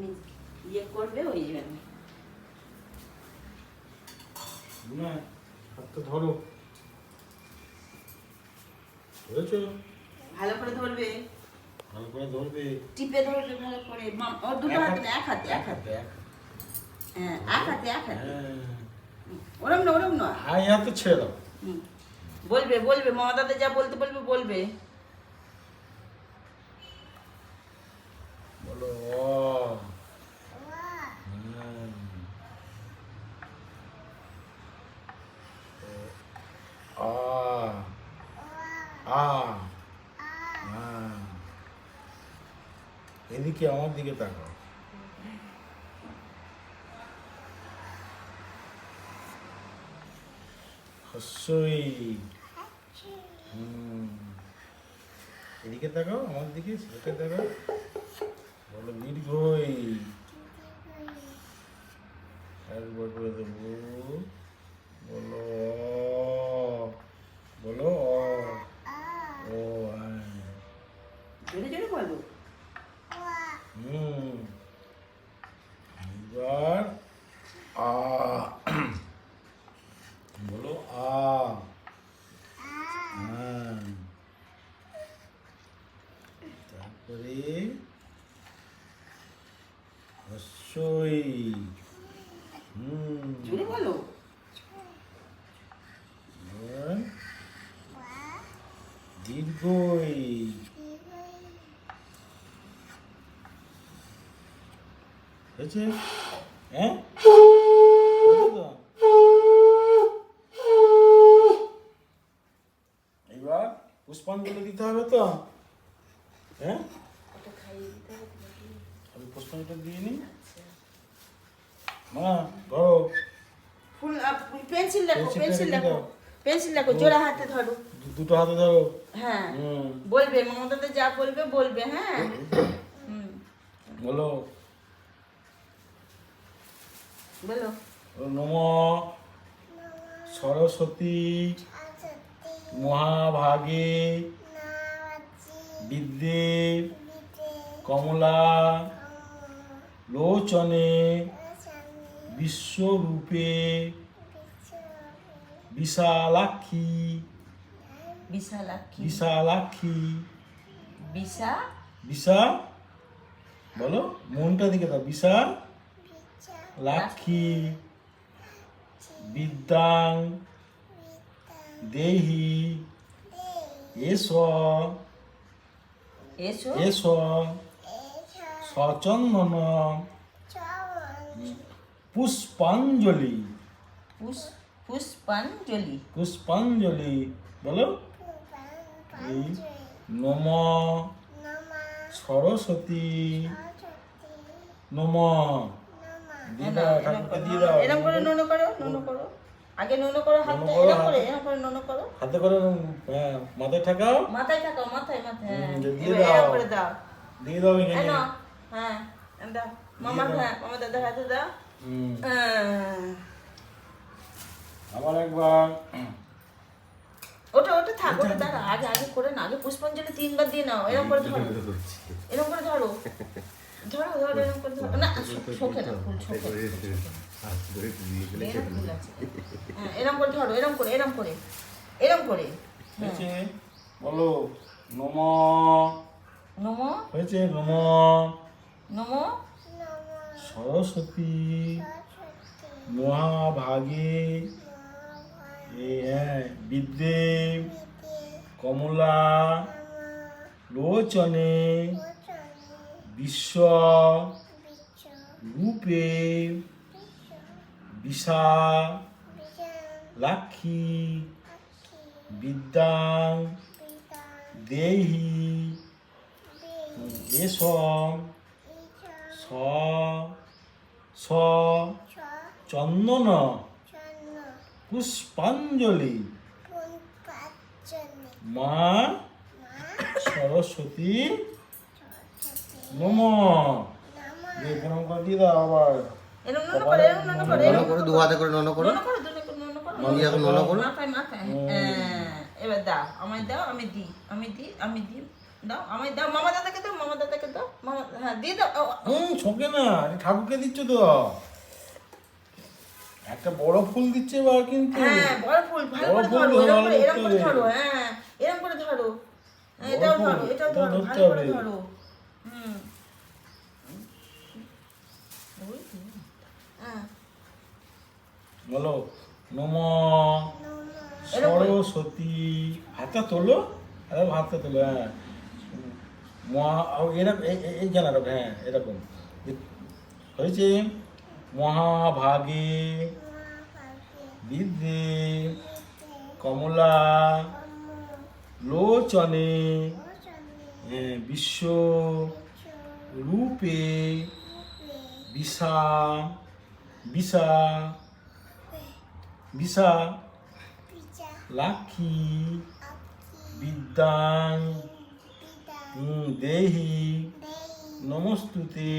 তুমি ইয়ে করবে ওই জন্য। না হাতটা ধরো, ধরেছো? ভালো করে ধরবে, ভালো করে ধরবে, টিপে ধরবে ভালো করে। ওর দুটো হাতে না, এক হাতে, এক হাতে। হ্যাঁ, এক হাতে, এক হাতে। ওরম না, ওরম না। হাই হাতে ছেড়ে দাও। বলবে বলবে মামা দাদা যা বলতে বলবে বলবে। বলো এদিকে আমার দিকে তাকাও। হস্যই। এদিকে তাকাও, আমার দিকে, সেটা তাকাও। বলো দীর্ঘই। একবার করে দেবো। বলো বলো ও জোরে জোরে বলো। এবার আ বলো আ। তারপরে হস্যই। জোরে বলো। দীর্ঘই। হয়েছে? হ্যাঁ, এবার পুষ্পাঞ্জলি দিতে হবে তো। হ্যাঁ, আমি পুষ্পাঞ্জলি দিয়ে নিই। মা ধরো, ফুল পেন্সিল দেখো, পেন্সিলটা পেন্সিল রেখে দেখো, দাও। পেন্সিল দেখো, জোড়া হাতে ধরো। দুটো হাতে ধরো। হ্যাঁ, বলবে মামা দাদা যা বলবে বলবে। হ্যাঁ, বলো বলো। নম সরস্বতী মহাভাগে বিদ্যে কমলা লোচনে বিশ্বরূপে বিশালাক্ষী বিশালাক্ষী। বিশালাক্ষী বিশা বিশা বলো, মনটা দিকে দাও। বিশাল লাক্ষী বিদ্যাং দেহি এস এসো এস সচন্দন পুষ্পাঞ্জলি পুষ্পাঞ্জলি। পুষ্পাঞ্জলি বলো। এই নম সরস্বতী নম। দিয়ে দাও, ঠাকুরকে দিয়ে দাও। এরকম করে নোনো করো, নোনো করো। আগে নোনো করো হাতে, নোনো করো, এরকম করে, এরকম করে নোনো করো। হাতে করে মাথায় ঠাকাও। মাথায় থাকাও, মাথায় মাথায়। হ্যাঁ, দিয়ে এবার দাও। এরকম করে দাও। দিয়ে দাও এই এখানে। নাও। হ্যাঁ, দাও মামা। হ্যাঁ, মামা দাদার হাতে দাও। আবার একবার। ওটা ওটা থাক, ওটা দাঁড়া। আগে আগে করে না, আগে পুষ্পাঞ্জলি 3 বার দিয়ে নাও। এরকম করে ধরো, এরকম করে ধরো, ধরো ধরো, এরকম করে ধরো। না, শোকে না, ফুল শোকে না। ফুল আছে। হ্যাঁ, এরকম করে ধরো, এরকম করে, এরকম করে, এরকম করে। হয়েছে? বলো নম। নমো হয়েছে? নম নমো সরস্বতী মহাভাগে বিদ্যে কমলা লোচনে বিশ্ব রূপে বিশালাক্ষী বিদ্যাং দেহি এস চন্দন পুষ্পাঞ্জলি মা সরস্বতী নম। প্রণাম করে দিয়ে দাও আবার। এরকম ননো করে, এরকম ননো করে, ননো করো, দু হাতে করে ননো করো। ননো করো, দুটো করে ননো করো। মঙ্গি এখন ননো করো। মাথায় মাথায়। হ্যাঁ, এবার দাও, আমায় দাও, আমি দিই, আমি দিই, আমি দিই। দাও, আমায় দাও, মামা দাদাকে দাও, মামা দাদাকে দাও, মামা। হ্যাঁ। হ্যাঁ দিয়ে দাও ছোকে না, এটা ঠাকুরকে দিচ্ছ তো। একটা বড় ফুল দিচ্ছে বা কিন্তু। হ্যাঁ বড় ফুল ভালো বড় করে ফুল ধরো, ভালো এরকম করে ধরতে ধরো, হবে। হ্যাঁ এরকম করে ধরো, হ্যাঁ, বড় এটাও ফুল, ধরো, এটাও এটাও ধরো, ধরতে ভালো করে হবে। ধরো। হুম ওই তো, হ্যাঁ বলো নম এরকম। সরস্বতী। হাতটা তোলো, আরে হাতটা তোলো, হ্যাঁ। এরকম এই জানা রাখো, হ্যাঁ এরকম হয়েছে। মহাভাগে বিদ্যে কমলা লোচনে বিশ্ব রূপে বিশা বিশা বিশা লাক্ষী বিদ্যাং দেহি নমস্তুতে।